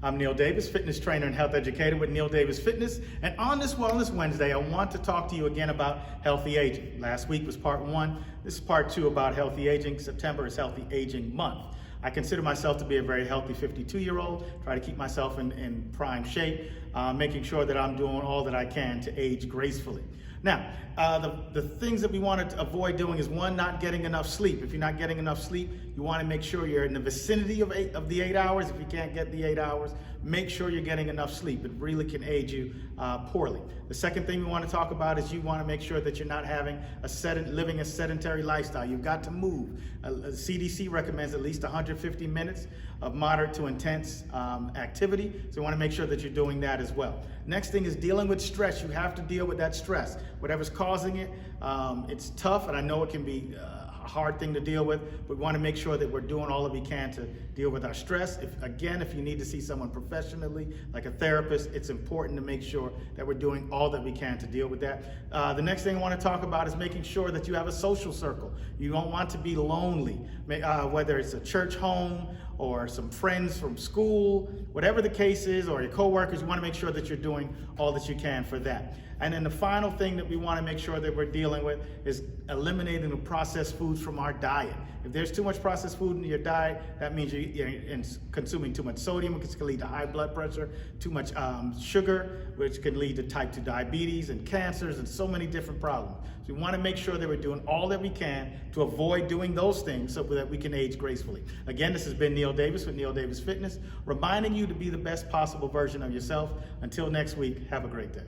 I'm Neil Davis, fitness trainer and health educator with Neil Davis Fitness. And on this Wellness Wednesday, I want to talk to you again about healthy aging. Last week was part one. This is part two about healthy aging. September is Healthy Aging Month. I consider myself to be a very healthy 52-year-old, try to keep myself in prime shape, making sure that I'm doing all that I can to age gracefully. Now, the things that we want to avoid doing is one, not getting enough sleep. If you're not getting enough sleep, you want to make sure you're in the vicinity of the 8 hours. If you can't get the 8 hours, make sure you're getting enough sleep. It really can age you poorly. The second thing we want to talk about is you want to make sure that you're not having living a sedentary lifestyle. You've got to move. CDC recommends at least 150 minutes of moderate to intense activity. So you want to make sure that you're doing that as well. Next thing is dealing with stress. You have to deal with that stress. Whatever's causing it, it's tough, and I know it can be a hard thing to deal with, but we want to make sure that we're doing all that we can to deal with our stress. If you need to see someone professionally, like a therapist, it's important to make sure that we're doing all that we can to deal with that. The next thing I want to talk about is making sure that you have a social circle. You don't want to be lonely, whether it's a church home or some friends from school, whatever the case is, or your coworkers. You want to make sure that you're doing all that you can for that. And then the final thing that we want to make sure that we're dealing with is eliminating the processed foods from our diet. If there's too much processed food in your diet, that means you're consuming too much sodium, which can lead to high blood pressure, too much sugar, which can lead to type 2 diabetes and cancers and so many different problems. So we want to make sure that we're doing all that we can to avoid doing those things so that we can age gracefully. Again, this has been Neil Davis with Neil Davis Fitness, reminding you to be the best possible version of yourself. Until next week, have a great day.